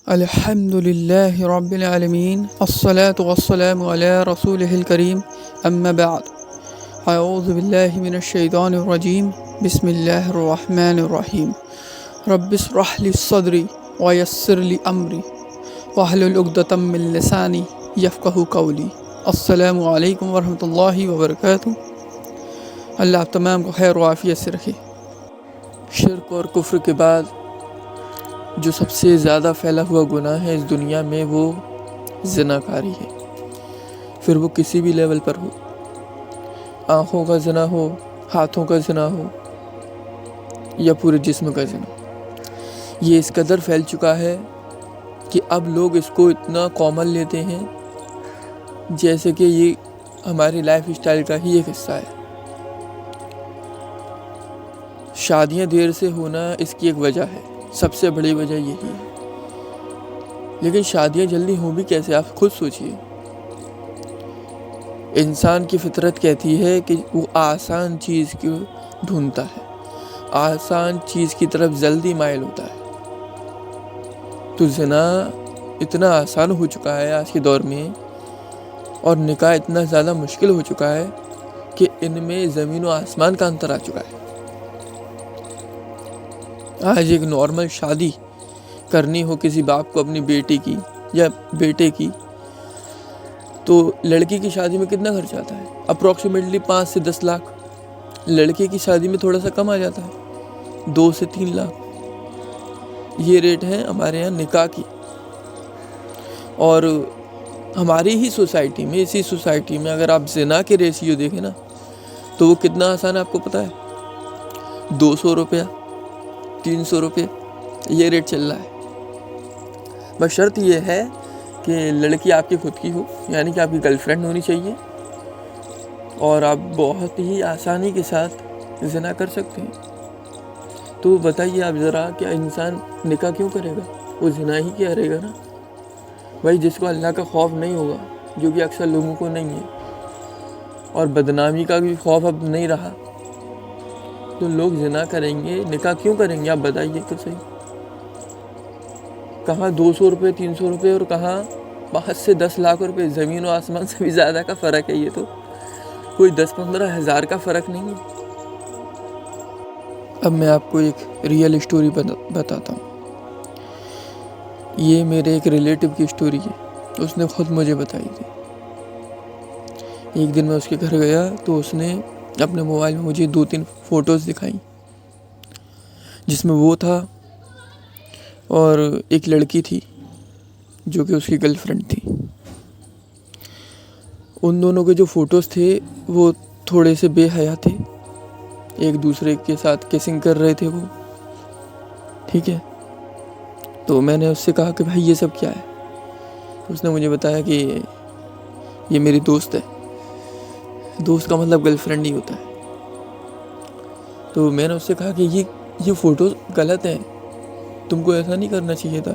अल्हम्दुलिल्लाहि रब्बिल आलमीन अस्सलातु वस्सलामु अला रसूलिहिल करीम अम्मा बाद अऊज़ु बिल्लाहि मिनश शैतानिर रजीम बिस्मिल्लाहिर रहमानिर रहीम रब्बिश्रह ली सदरी व यस्सिर ली अमरी वहलुल उक़दतम मिन लिसानी यफ़क़हू क़ौली। अस्सलामु अलैकुम वरहमतुल्लाहि वबरकातुहू। अल्लाह तमाम को खैर व आफ़ियत से रखे। शिर्क और कुफ्र के बाद जो सबसे ज़्यादा फैला हुआ गुनाह है इस दुनिया में वो ज़िनाकारी है। फिर वो किसी भी लेवल पर हो, आँखों का ज़िना हो, हाथों का ज़िना हो या पूरे जिस्म का ज़िना। ये इस कदर फैल चुका है कि अब लोग इसको इतना कॉमन लेते हैं जैसे कि ये हमारी लाइफ स्टाइल का ही एक हिस्सा है। शादियाँ देर से होना इसकी एक वजह है, सबसे बड़ी वजह यही है। लेकिन शादियाँ जल्दी हों भी कैसे, आप खुद सोचिए। इंसान की फितरत कहती है कि वो आसान चीज़ को ढूंढता है, आसान चीज़ की तरफ जल्दी माइल होता है। तो ज़िना इतना आसान हो चुका है आज के दौर में और निकाह इतना ज़्यादा मुश्किल हो चुका है कि इनमें ज़मीन व आसमान का अंतर आ चुका है। आज एक नॉर्मल शादी करनी हो किसी बाप को अपनी बेटी की या बेटे की, तो लड़की की शादी में कितना खर्च आता है? अप्रॉक्सीमेटली 5 से 10 लाख। लड़के की शादी में थोड़ा सा कम आ जाता है, 2 से 3 लाख। ये रेट है हमारे यहाँ निकाह की। और हमारी ही सोसाइटी में, इसी सोसाइटी में अगर आप ज़िना के रेशियो देखें ना, तो वो कितना आसान है आपको पता है? 200 रुपया, 300 रुपये, ये रेट चल रहा है। बस शर्त ये है कि लड़की आपकी खुद की हो, यानी कि आपकी गर्लफ्रेंड होनी चाहिए और आप बहुत ही आसानी के साथ ज़िना कर सकते हैं। तो बताइए आप ज़रा, क्या इंसान निकाह क्यों करेगा? वो ज़िना ही क्या करेगा ना भाई। जिसको अल्लाह का खौफ नहीं होगा, जो कि अक्सर लोगों को नहीं है, और बदनामी का भी खौफ अब नहीं रहा, तो लोग ज़िना करेंगे, निकाह क्यों करेंगे? आप बताइए तो सही। कहाँ 200 रुपये, 300 रुपये और कहाँ 5 से 10 लाख रुपए। ज़मीन और आसमान से भी ज़्यादा का फ़र्क है। ये तो कोई 10-15 हज़ार का फ़र्क नहीं है। अब मैं आपको एक रियल स्टोरी बताता हूँ। ये मेरे एक रिलेटिव की स्टोरी है, उसने खुद मुझे बताई थी। एक दिन मैं उसके घर गया तो उसने अपने मोबाइल में मुझे 2-3 फ़ोटोज़ दिखाई, जिसमें वो था और एक लड़की थी जो कि उसकी गर्लफ्रेंड थी। उन दोनों के जो फ़ोटोज़ थे वो थोड़े से बेहया थे, एक दूसरे के साथ किसिंग कर रहे थे वो, ठीक है। तो मैंने उससे कहा कि भाई ये सब क्या है? तो उसने मुझे बताया कि ये मेरी दोस्त है। दोस्त का मतलब गर्लफ्रेंड ही होता है। तो मैंने उससे कहा कि ये फ़ोटोज़ गलत हैं, तुमको ऐसा नहीं करना चाहिए था।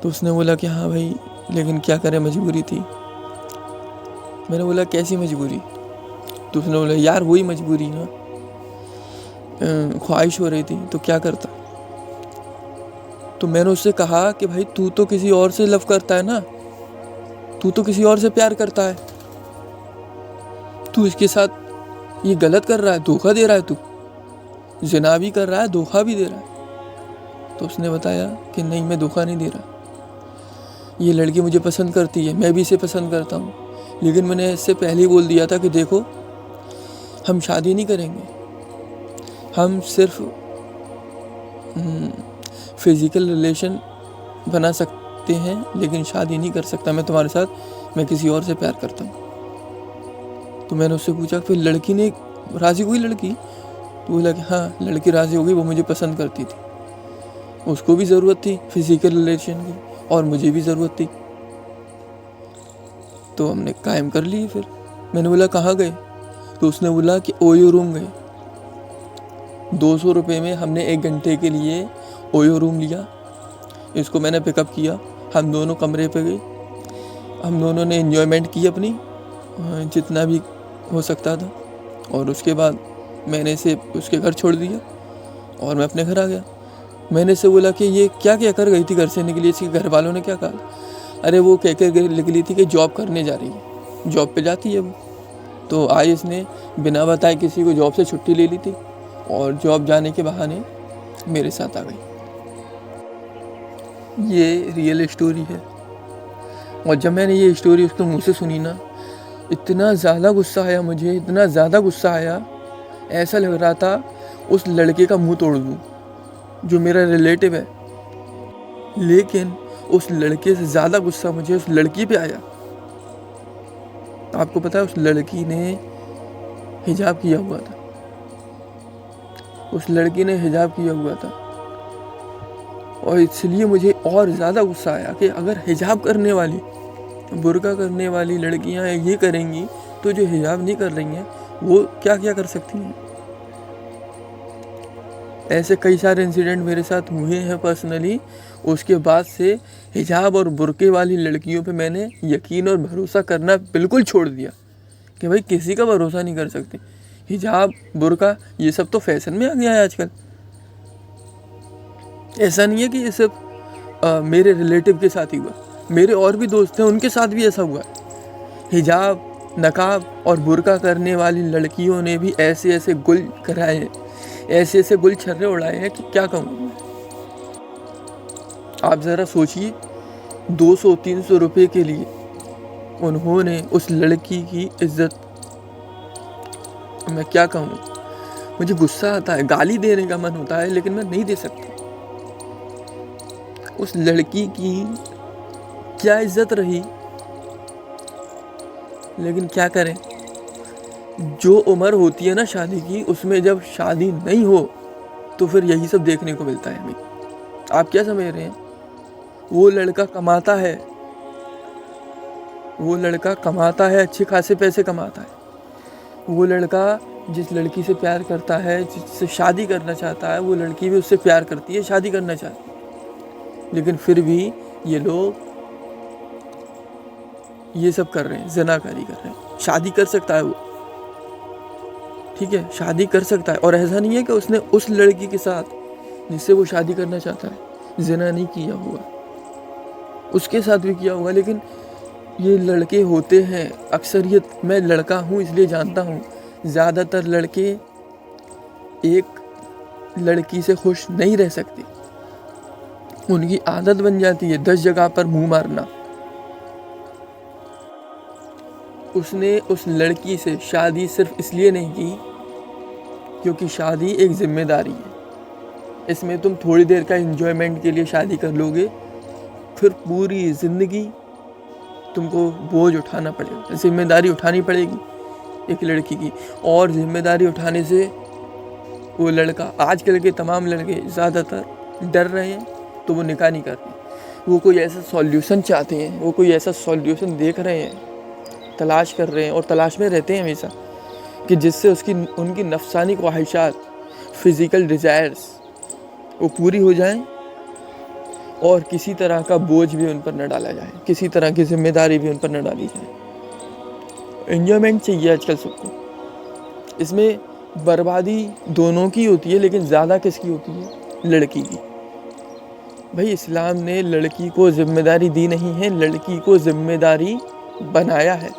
तो उसने बोला कि हाँ भाई, लेकिन क्या करें, मजबूरी थी। मैंने बोला कैसी मजबूरी? तो उसने बोला यार वही मजबूरी ना, ख्वाहिश हो रही थी तो क्या करता। तो मैंने उससे कहा कि भाई तू तो किसी और से लव करता है ना, तू तो किसी और से प्यार करता है, तू इसके साथ ये गलत कर रहा है, धोखा दे रहा है, तू ज़िना भी कर रहा है, धोखा भी दे रहा है। तो उसने बताया कि नहीं, मैं धोखा नहीं दे रहा, ये लड़की मुझे पसंद करती है, मैं भी इसे पसंद करता हूँ। लेकिन मैंने इससे पहले ही बोल दिया था कि देखो हम शादी नहीं करेंगे, हम सिर्फ फिज़िकल रिलेशन बना सकते हैं लेकिन शादी नहीं कर सकता मैं तुम्हारे साथ, मैं किसी और से प्यार करता हूँ। तो मैंने उससे पूछा फिर लड़की ने राज़ी हुई? लड़की तो बोला कि हाँ लड़की राज़ी हो गई, वो मुझे पसंद करती थी, उसको भी ज़रूरत थी फिज़िकल रिलेशन की और मुझे भी ज़रूरत थी, तो हमने कायम कर लिए। फिर मैंने बोला कहाँ गए? तो उसने बोला कि ओयो रूम गए। 200 रुपये में हमने 1 घंटे के लिए ओयो रूम लिया। इसको मैंने पिकअप किया, हम दोनों कमरे पे गए, हम दोनों ने एंजॉयमेंट की अपनी जितना भी हो सकता था। और उसके बाद मैंने इसे उसके घर छोड़ दिया और मैं अपने घर आ गया। मैंने इससे बोला कि ये क्या क्या कर गई थी घर से निकली, इसके घर वालों ने क्या कहा? अरे वो कह कर निकली थी कि जॉब करने जा रही है, जॉब पे जाती है वो। तो आज इसने बिना बताए किसी को जॉब से छुट्टी ले ली थी और जॉब जाने के बहाने मेरे साथ आ गई। ये रियल स्टोरी है। और जब मैंने ये स्टोरी उसके मुँह से सुनी ना, इतना ज़्यादा गुस्सा आया मुझे, इतना ज़्यादा गुस्सा आया, ऐसा लग रहा था उस लड़के का मुंह तोड़ दूँ जो मेरा रिलेटिव है। लेकिन उस लड़के से ज़्यादा गुस्सा मुझे उस लड़की पे आया। आपको पता है उस लड़की ने हिजाब किया हुआ था, उस लड़की ने हिजाब किया हुआ था। और इसलिए मुझे और ज़्यादा गुस्सा आया कि अगर हिजाब करने वाली, बुर्का करने वाली लड़कियां ये करेंगी तो जो हिजाब नहीं कर रही हैं वो क्या क्या कर सकती हैं। ऐसे कई सारे इंसिडेंट मेरे साथ हुए हैं पर्सनली। उसके बाद से हिजाब और बुर्के वाली लड़कियों पे मैंने यकीन और भरोसा करना बिल्कुल छोड़ दिया कि भाई किसी का भरोसा नहीं कर सकते। हिजाब, बुर्का, ये सब तो फैशन में आ गया है आजकल। ऐसा नहीं है कि ये सिर्फ मेरे रिलेटिव के साथ ही हुआ, मेरे और भी दोस्त हैं उनके साथ भी ऐसा हुआ। हिजाब, नकाब और बुर्का करने वाली लड़कियों ने भी ऐसे ऐसे गुल कराए हैं, ऐसे ऐसे गुल छर्रे उड़ाए हैं कि क्या कहूँ। आप ज़रा सोचिए, 200-300 रुपये के लिए उन्होंने उस लड़की की इज्जत, मैं क्या कहूँ। मुझे गुस्सा आता है, गाली देने का मन होता है लेकिन मैं नहीं दे सकता। उस लड़की की क्या इज्जत रही, लेकिन क्या करें, जो उम्र होती है ना शादी की, उसमें जब शादी नहीं हो तो फिर यही सब देखने को मिलता है हमें। आप क्या समझ रहे हैं? वो लड़का कमाता है, वो लड़का कमाता है, अच्छे खासे पैसे कमाता है। वो लड़का जिस lड़की से प्यार करता है, जिससे शादी करना चाहता है, वो लड़की भी उससे प्यार करती है, शादी करना चाहती है। लेकिन फिर भी ये लोग ये सब कर रहे हैं, ज़िनाकारी कर रहे हैं। शादी कर सकता है वो, ठीक है, शादी कर सकता है। और ऐसा नहीं है कि उसने उस लड़की के साथ जिससे वो शादी करना चाहता है ज़िना नहीं किया हुआ, उसके साथ भी किया होगा। लेकिन ये लड़के होते हैं अक्सरियत, मैं लड़का हूँ इसलिए जानता हूँ, ज़्यादातर लड़के एक लड़की से खुश नहीं रह सकते। उनकी आदत बन जाती है 10 जगह पर मुंह मारना। उसने उस लड़की से शादी सिर्फ इसलिए नहीं की क्योंकि शादी एक जिम्मेदारी है। इसमें तुम थोड़ी देर का एंजॉयमेंट के लिए शादी कर लोगे, फिर पूरी ज़िंदगी तुमको बोझ उठाना पड़ेगा, जिम्मेदारी उठानी पड़ेगी एक लड़की की। और जिम्मेदारी उठाने से वो लड़का, आजकल के तमाम लड़के ज़्यादातर डर रहे हैं तो वो निकाह नहीं कर रहे। वो कोई ऐसा सॉल्यूशन चाहते हैं, वो कोई ऐसा सॉल्यूशन देख रहे हैं, तलाश कर रहे हैं और तलाश में रहते हैं हमेशा कि जिससे उनकी नफसानी ख्वाहिशात, फिज़िकल डिज़ायर्स वो पूरी हो जाएं और किसी तरह का बोझ भी उन पर न डाला जाए, किसी तरह की जिम्मेदारी भी उन पर न डाली जाए। एंजॉयमेंट चाहिए आजकल सबको। इसमें बर्बादी दोनों की होती है, लेकिन ज़्यादा किसकी होती है? लड़की की। भाई इस्लाम ने लड़की को जिम्मेदारी दी नहीं है, लड़की को जिम्मेदारी बनाया है।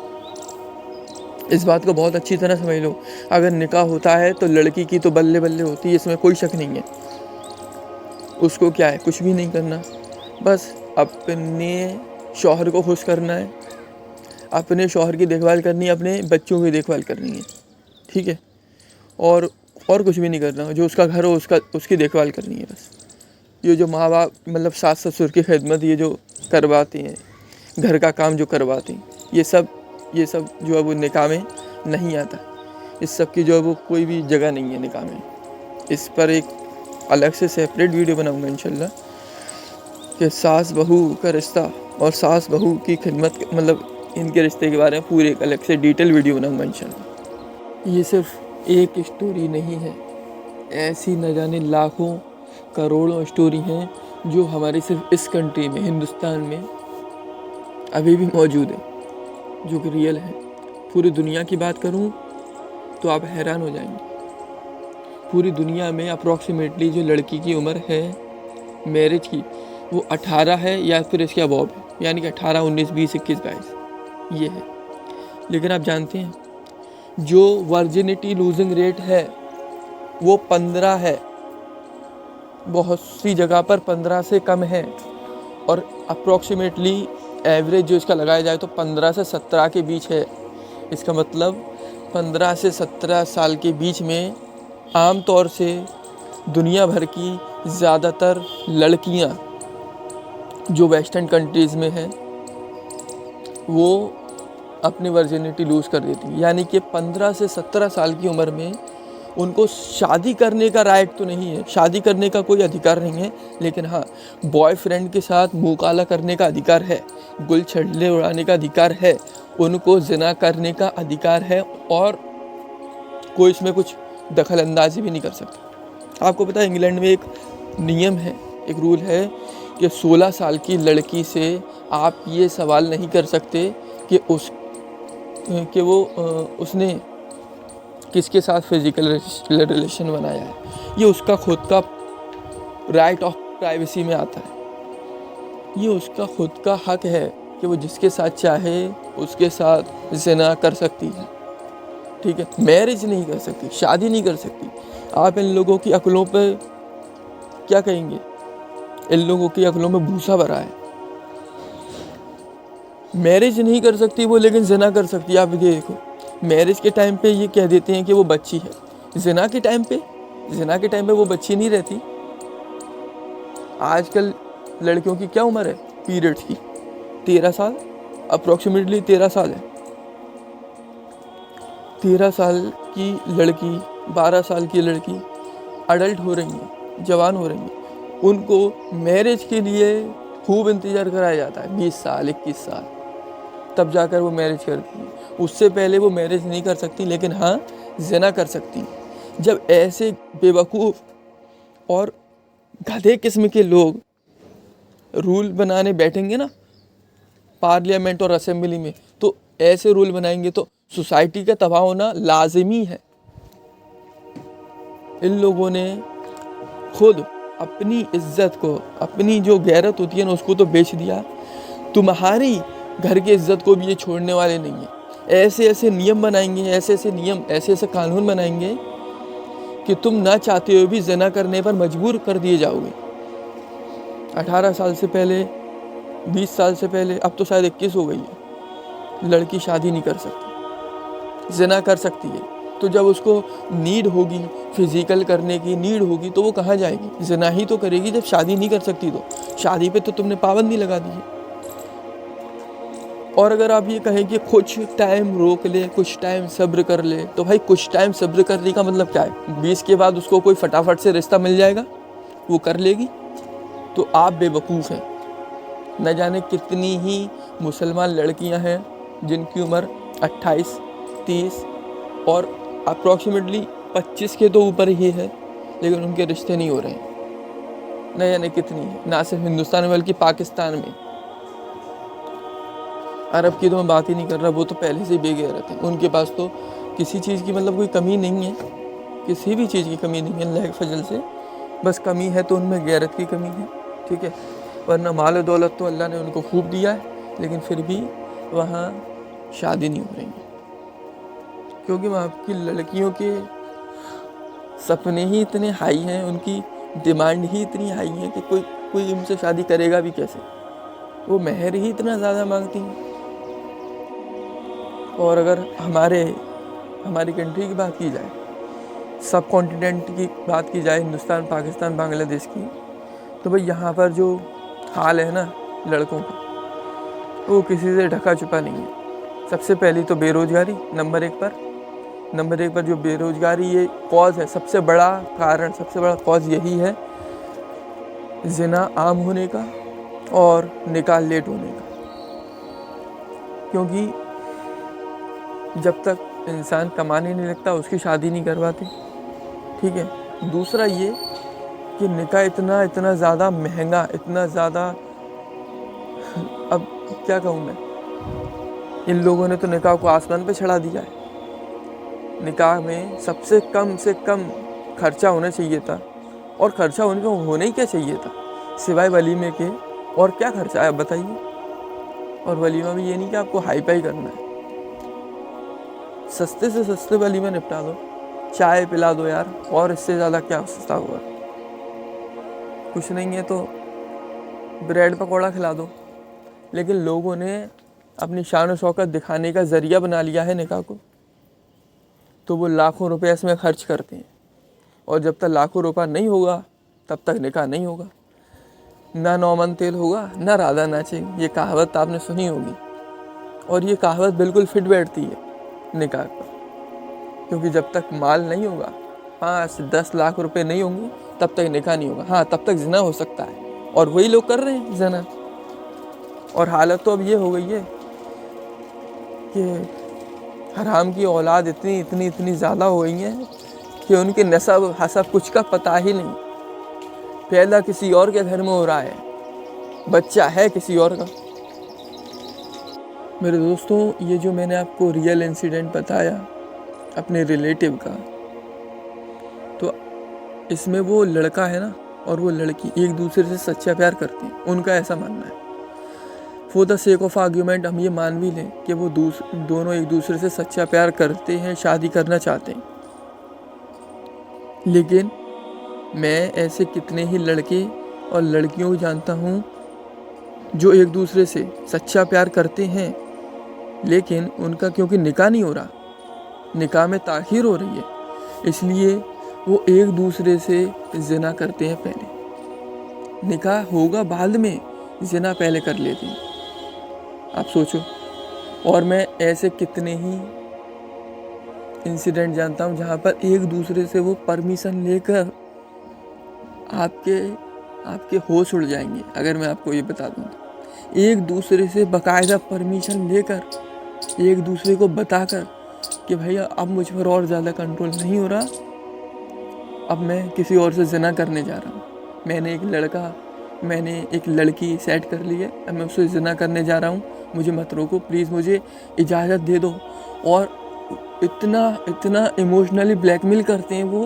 इस बात को बहुत अच्छी तरह समझ लो। अगर निकाह होता है तो लड़की की तो बल्ले बल्ले होती है, इसमें कोई शक नहीं है। उसको क्या है, कुछ भी नहीं करना, बस अपने शौहर को खुश करना है, अपने शौहर की देखभाल करनी है, अपने बच्चों की देखभाल करनी है, ठीक है, और कुछ भी नहीं करना। जो उसका घर हो उसकी देखभाल करनी है बस। ये जो माँ बाप मतलब सास ससुर की खिदमत ये जो करवाते हैं, घर का काम जो करवाते हैं, ये सब जो है वो निकाह में नहीं आता। इस सब की जो है वो कोई भी जगह नहीं है निकाह में। इस पर एक अलग से सेपरेट वीडियो बनाऊंगा इंशाल्लाह कि सास बहू का रिश्ता और सास बहू की खिदमत, मतलब इनके रिश्ते के बारे में पूरे एक अलग से डिटेल वीडियो बनाऊंगा इंशाल्लाह। ये सिर्फ एक स्टोरी नहीं है, ऐसी न जाने लाखों करोड़ों स्टोरी हैं जो हमारे सिर्फ इस कंट्री में, हिंदुस्तान में अभी भी मौजूद है, जो कि रियल है। पूरी दुनिया की बात करूं तो आप हैरान हो जाएंगे। पूरी दुनिया में अप्रॉक्सीमेटली जो लड़की की उम्र है मैरिज की वो 18 है या फिर इसके अबव है, यानी कि 18, 19, 20, 21, 22 ये है। लेकिन आप जानते हैं जो वर्जिनिटी लूजिंग रेट है वो 15 है, बहुत सी जगह पर 15 से कम है, और अप्रॉक्सीमेटली एवरेज जो इसका लगाया जाए तो 15 से 17 के बीच है। इसका मतलब 15 से 17 साल के बीच में आम तौर से दुनिया भर की ज़्यादातर लड़कियां जो वेस्टर्न कंट्रीज़ में हैं वो अपनी वर्जिनिटी लूज़ कर देती हैं। यानी कि 15 से 17 साल की उम्र में उनको शादी करने का राइट तो नहीं है, शादी करने का कोई अधिकार नहीं है, लेकिन हाँ बॉयफ्रेंड के साथ मुँह काला करने का अधिकार है, गुल छल्ले उड़ाने का अधिकार है, उनको ज़िना करने का अधिकार है, और कोई इसमें कुछ दखल अंदाजी भी नहीं कर सकता। आपको पता है इंग्लैंड में एक नियम है, एक रूल है कि 16 साल की लड़की से आप ये सवाल नहीं कर सकते कि उसने किसके साथ फिजिकल रिलेशन बनाया है। ये उसका खुद का राइट ऑफ प्राइवेसी में आता है। ये उसका खुद का हक है कि वो जिसके साथ चाहे उसके साथ ज़िना कर सकती है, ठीक है। मैरिज नहीं कर सकती, शादी नहीं कर सकती। आप इन लोगों की अक्लों पे क्या कहेंगे? इन लोगों की अक्लों में भूसा भरा है। मैरिज नहीं कर सकती वो, लेकिन ज़िना कर सकती है। आप ये देखो, मैरिज के टाइम पे ये कह देते हैं कि वो बच्ची है, ज़िना के टाइम पे वो बच्ची नहीं रहती। आजकल लड़कियों की क्या उम्र है पीरियड्स की? 13 साल, अप्रॉक्सीमेटली 13 साल है। 13 साल की लड़की, 12 साल की लड़की अडल्ट हो रही है, जवान हो रही है, उनको मैरिज के लिए खूब इंतज़ार कराया जाता है, 20 साल 21 साल, तब जाकर वो मैरिज करती है। उससे पहले वो मैरिज नहीं कर सकती, लेकिन हाँ ज़िना कर सकती। जब ऐसे बेवकूफ़ और गधे किस्म के लोग रूल बनाने बैठेंगे ना पार्लियामेंट और असेंबली में, तो ऐसे रूल बनाएंगे तो सोसाइटी का तबाह होना लाजिमी है। इन लोगों ने खुद अपनी इज्जत को, अपनी जो गैरत होती है ना, उसको तो बेच दिया। तुम्हारी घर की इज्जत को भी ये छोड़ने वाले नहीं है। ऐसे ऐसे नियम बनाएंगे, ऐसे ऐसे कानून बनाएंगे कि तुम ना चाहते हुए भी ज़िना करने पर मजबूर कर दिए जाओगे। 18 साल से पहले, 20 साल से पहले, अब तो शायद 21 हो गई है, लड़की शादी नहीं कर सकती, ज़िना कर सकती है। तो जब उसको नीड होगी, फिजिकल करने की नीड होगी, तो वो कहाँ जाएगी? ज़िना ही तो करेगी। जब शादी नहीं कर सकती तो शादी पे तो तुमने पाबंदी लगा दी है। और अगर आप ये कहें कि कुछ टाइम रोक ले, कुछ टाइम सब्र कर ले, तो भाई कुछ टाइम सब्र करने का मतलब क्या है? 20 के बाद उसको कोई फटाफट से रिश्ता मिल जाएगा, वो कर लेगी? तो आप बेवकूफ़ हैं। न जाने कितनी ही मुसलमान लड़कियां हैं जिनकी उम्र 28, 30 और अप्रॉक्सीमेटली 25 के तो ऊपर ही है, लेकिन उनके रिश्ते नहीं हो रहे हैं। न जाने कितनी है, ना सिर्फ हिंदुस्तान में बल्कि पाकिस्तान में। अरब की तो मैं बात ही नहीं कर रहा, वो तो पहले से ही बेगैरत हैं। उनके पास तो किसी चीज़ की मतलब कोई कमी नहीं है, किसी भी चीज़ की कमी नहीं है अल्लाह के फजल से। बस कमी है तो उनमें गैरत की कमी है, ठीक है। वरना माल दौलत तो अल्लाह ने उनको खूब दिया है, लेकिन फिर भी वहाँ शादी नहीं हो रही है, क्योंकि वहाँ की लड़कियों के सपने ही इतने हाई हैं, उनकी डिमांड ही इतनी हाई है कि कोई उनसे शादी करेगा भी कैसे? वो महर ही इतना ज़्यादा मांगती हैं। और अगर हमारी कंट्री की बात की जाए, सब कॉन्टिनेंट की बात की जाए, हिंदुस्तान, पाकिस्तान, बांग्लादेश की, तो भाई यहाँ पर जो हाल है ना लड़कों का, वो किसी से ढका छुपा नहीं है। सबसे पहली तो बेरोज़गारी नंबर एक पर जो बेरोज़गारी ये कॉज है, सबसे बड़ा कारण, सबसे बड़ा कॉज यही है, ज़िना आम होने का और निकाह लेट होने का। क्योंकि जब तक इंसान कमाने नहीं लगता उसकी शादी नहीं करवाते, ठीक है। दूसरा ये कि निकाह इतना ज़्यादा महंगा, इतना ज़्यादा, अब क्या कहूँ मैं, इन लोगों ने तो निकाह को आसमान पे चढ़ा दिया है। निकाह में सबसे कम से कम खर्चा होना चाहिए था, और खर्चा होने ही क्या चाहिए था? सिवाय वलीमे के और क्या खर्चा है, आप बताइए। और वलीमा भी ये नहीं कि आपको हाई फाई करना है, सस्ते से सस्ते वलीमा निपटा दो, चाय पिला दो यार, और इससे ज़्यादा क्या सस्ता होगा। कुछ नहीं है तो ब्रेड पकौड़ा खिला दो। लेकिन लोगों ने अपनी शान और शौकत दिखाने का ज़रिया बना लिया है निकाह को, तो वो लाखों रुपए इसमें खर्च करते हैं। और जब तक लाखों रुपया नहीं होगा तब तक निकाह नहीं होगा, ना नौमन तेल होगा, ना राधा नाचेगी। ये कहावत आपने सुनी होगी, और ये कहावत बिल्कुल फिट बैठती है निकाह पर, क्योंकि जब तक माल नहीं होगा, 5-10 लाख रुपए नहीं होंगे, तब तक निकाह नहीं होगा। हाँ, तब तक ज़िना हो सकता है, और वही लोग कर रहे हैं ज़िना। और हालत तो अब ये हो गई है कि हराम की औलाद इतनी ज़्यादा हो गई है कि उनके नसब हसब कुछ का पता ही नहीं। पैदा किसी और के घर में हो रहा है, बच्चा है किसी और का। मेरे दोस्तों, ये जो मैंने आपको रियल इंसिडेंट बताया अपने रिलेटिव का, तो इसमें वो लड़का है ना और वो लड़की एक दूसरे से सच्चा प्यार करते हैं, उनका ऐसा मानना है। For the sake of argument हम ये मान भी लें कि वो दोनों एक दूसरे से सच्चा प्यार करते हैं, शादी करना चाहते हैं, लेकिन मैं ऐसे कितने ही लड़के और लड़कियों को जानता हूँ जो एक दूसरे से सच्चा प्यार करते हैं, लेकिन उनका क्योंकि निकाह नहीं हो रहा, निकाह में ताख़ीर हो रही है, इसलिए वो एक दूसरे से ज़िना करते हैं पहले। निकाह होगा बाद में, ज़िना पहले कर लेते हैं। आप सोचो। और मैं ऐसे कितने ही इंसिडेंट जानता हूँ जहाँ पर एक दूसरे से वो परमिशन लेकर आपके होश उड़ जाएंगे। अगर मैं आपको ये बता दूँ तो एक दूसरे से बाकायदा परमिशन लेकर, एक दूसरे को बताकर कि भैया अब मुझ पर और ज़्यादा कंट्रोल नहीं हो रहा, अब मैं किसी और से ज़िना करने जा रहा हूँ, मैंने एक लड़की सेट कर ली है, अब मैं उससे ज़िना करने जा रहा हूँ, मुझे मत रोको प्लीज़, मुझे इजाज़त दे दो। और इतना इमोशनली ब्लैकमेल करते हैं वो,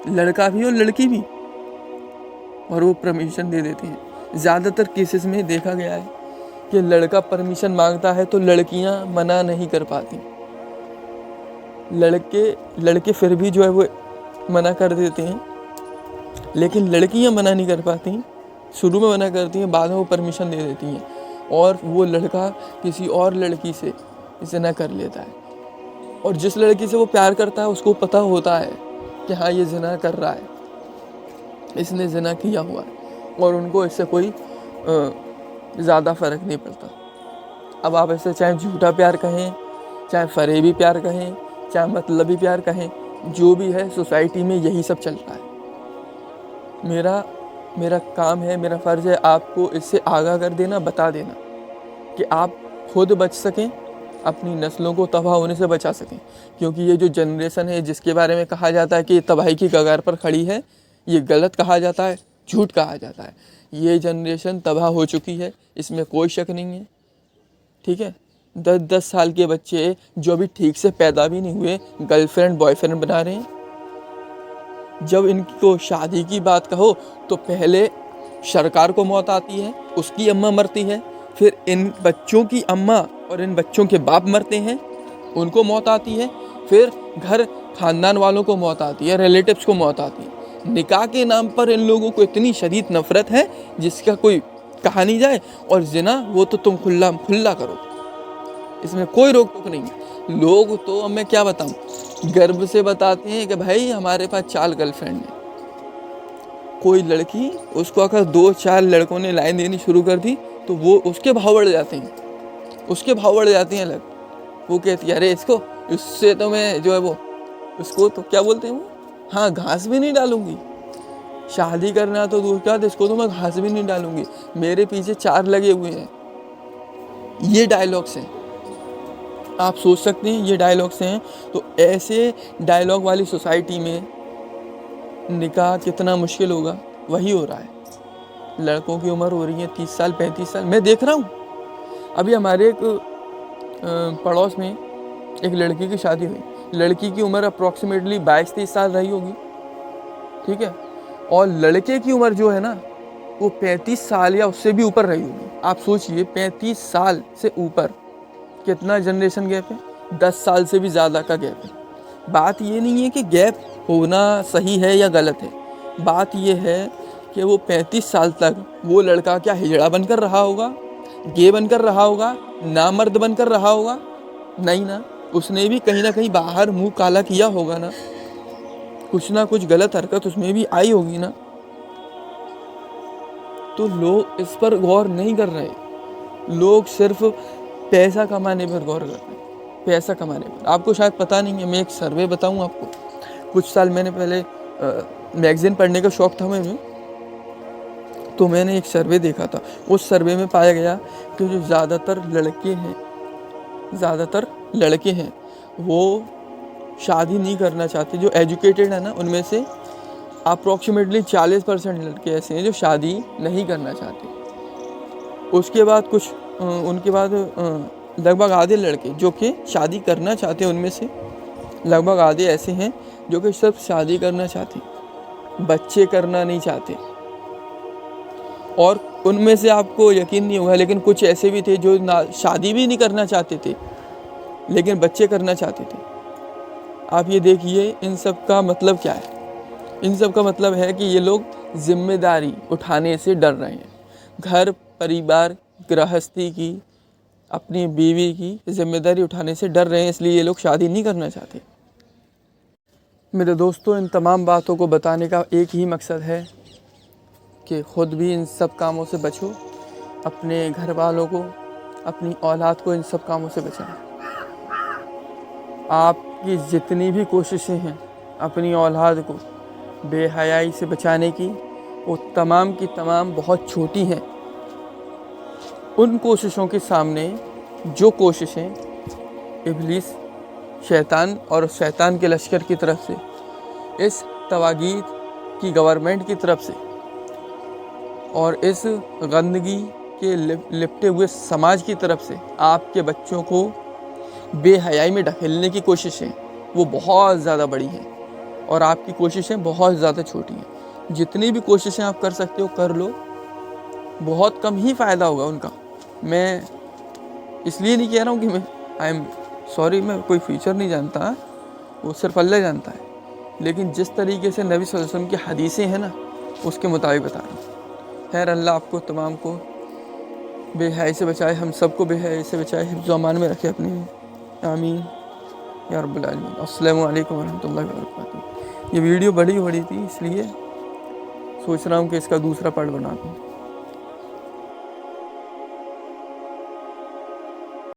लड़का भी और लड़की भी, और वो परमिशन दे देते हैं। ज़्यादातर केसेस में देखा गया है कि लड़का परमिशन मांगता है तो लड़कियां मना नहीं कर पाती, लड़के फिर भी जो है वो मना कर देते हैं, लेकिन लड़कियां मना नहीं कर पाती। शुरू में मना करती हैं, बाद में वो परमिशन दे देती हैं, और वो लड़का किसी और लड़की से ज़िना कर लेता है। और जिस लड़की से वो प्यार करता है उसको पता होता है कि हाँ ये ज़िना कर रहा है, इसने ज़िना किया हुआ है, और उनको इससे कोई ज़्यादा फ़र्क नहीं पड़ता। अब आप ऐसे चाहे झूठा प्यार कहें, चाहे फरेबी प्यार कहें, चाहे मतलबी प्यार कहें, जो भी है सोसाइटी में यही सब चल रहा है। मेरा काम है, मेरा फ़र्ज़ है आपको इससे आगाह कर देना, बता देना कि आप खुद बच सकें, अपनी नस्लों को तबाह होने से बचा सकें। क्योंकि ये जो जनरेशन है जिसके बारे में कहा जाता है कि ये तबाही की कगार पर खड़ी है, ये गलत कहा जाता है, झूठ कहा जाता है। ये जनरेशन तबाह हो चुकी है, इसमें कोई शक नहीं है। ठीक है, 10-10 साल के बच्चे जो अभी ठीक से पैदा भी नहीं हुए गर्लफ्रेंड बॉयफ्रेंड बना रहे हैं। जब इनको शादी की बात कहो तो पहले सरकार को मौत आती है, उसकी अम्मा मरती है, फिर इन बच्चों की अम्मा और इन बच्चों के बाप मरते हैं, उनको मौत आती है, फिर घर खानदान वालों को मौत आती है, रिलेटिव्स को मौत आती है। निकाह के नाम पर इन लोगों को इतनी शदीद नफरत है जिसका कोई कहा नहीं जाए। और जिना वो तो तुम खुल्ला करो, इसमें कोई रोक टोक नहीं है। लोग तो अब मैं क्या बताऊं, गर्व से बताते हैं कि भाई हमारे पास 4 गर्लफ्रेंड है। कोई लड़की उसको अगर 2-4 लड़कों ने लाइन देनी शुरू कर दी तो वो उसके भाव बढ़ जाते हैं, अलग। वो कहती है अरे इससे तो मैं जो है वो उसको तो क्या बोलते हैं वो, हाँ घास भी नहीं डालूंगी, शादी करना तो दूर का, इसको तो मैं घास भी नहीं डालूंगी, मेरे पीछे 4 लगे हुए हैं। ये डायलॉग्स हैं, आप सोच सकते हैं ये डायलॉग्स हैं। तो ऐसे डायलॉग वाली सोसाइटी में निकाह कितना मुश्किल होगा, वही हो रहा है। लड़कों की उम्र हो रही है 30 साल 35 साल। मैं देख रहा हूँ अभी हमारे एक पड़ोस में एक लड़की की शादी हुई, लड़की की उम्र अप्रॉक्सीमेटली 22-23 साल रही होगी, ठीक है, और लड़के की उम्र जो है ना वो 35 साल या उससे भी ऊपर रही होगी। आप सोचिए 35 साल से ऊपर कितना जनरेशन गैप है, 10 साल से भी ज़्यादा का गैप है। बात ये नहीं है कि गैप होना सही है या गलत है, बात ये है कि वो 35 साल तक वो लड़का क्या हिजड़ा बनकर रहा होगा, गे बनकर रहा होगा, नामर्द बनकर रहा होगा? नहीं ना, उसने भी कहीं ना कहीं बाहर मुंह काला किया होगा ना कुछ गलत हरकत उसमें भी आई होगी ना। तो लोग इस पर गौर नहीं कर रहे, लोग सिर्फ पैसा कमाने पर गौर कर रहे हैं, पैसा कमाने पर। आपको शायद पता नहीं है, मैं एक सर्वे बताऊं आपको। कुछ साल मैंने पहले मैगज़ीन पढ़ने का शौक़ था मुझे, तो मैंने एक सर्वे देखा था। उस सर्वे में पाया गया कि जो ज़्यादातर लड़के हैं वो शादी नहीं करना चाहते। जो एजुकेटेड है ना, उनमें से अप्रॉक्सीमेटली 40% लड़के ऐसे हैं जो शादी नहीं करना चाहते। उसके बाद उनके बाद लगभग आधे लड़के जो कि शादी करना चाहते हैं, उनमें से लगभग आधे ऐसे हैं जो कि सिर्फ शादी करना चाहते, बच्चे करना नहीं चाहते। और उनमें से आपको यकीन नहीं होगा, लेकिन कुछ ऐसे भी थे जो ना शादी भी नहीं करना चाहते थे लेकिन बच्चे करना चाहते थे। आप ये देखिए, इन सब का मतलब क्या है? इन सब का मतलब है कि ये लोग जिम्मेदारी उठाने से डर रहे हैं। घर परिवार गृहस्थी की, अपनी बीवी की जिम्मेदारी उठाने से डर रहे हैं, इसलिए ये लोग शादी नहीं करना चाहते। मेरे दोस्तों, इन तमाम बातों को बताने का एक ही मकसद है कि ख़ुद भी इन सब कामों से बचो, अपने घर वालों को, अपनी औलाद को इन सब कामों से बचाएं। आपकी जितनी भी कोशिशें हैं अपनी औलाद को बेहयाई से बचाने की, वो तमाम की तमाम बहुत छोटी हैं उन कोशिशों के सामने जो कोशिशें इब्लीस, शैतान और शैतान के लश्कर की तरफ से, इस तवागीत की गवर्नमेंट की तरफ से और इस गंदगी के लिपटे हुए समाज की तरफ से आपके बच्चों को बेहयाई में ढकेलने की कोशिशें, वो बहुत ज़्यादा बड़ी हैं और आपकी कोशिशें बहुत ज़्यादा छोटी हैं। जितनी भी कोशिशें आप कर सकते हो कर लो, बहुत कम ही फ़ायदा होगा उनका। मैं इसलिए नहीं कह रहा हूँ कि मैं कोई फीचर नहीं जानता, वो सिर्फ अल्लाह जानता है, लेकिन जिस तरीके से नबी सल्लल्लाहु अलैहि वसल्लम की हदीसें हैं ना, उसके मुताबिक बता रहा हूँ। खैर, अल्लाह आपको तमाम को बेहयाई से बचाए, हम सबको बेहयाई से बचाए, हिफ्ज़ व अमान में रखे अपनी। आमीन या रब्बुल आलमीन। अस्सलामु अलैकुम वरहमतुल्लाहि वबरकातुहू। ये वीडियो बड़ी थी, इसलिए सोच रहा हूँ कि इसका दूसरा पार्ट बना दूँ।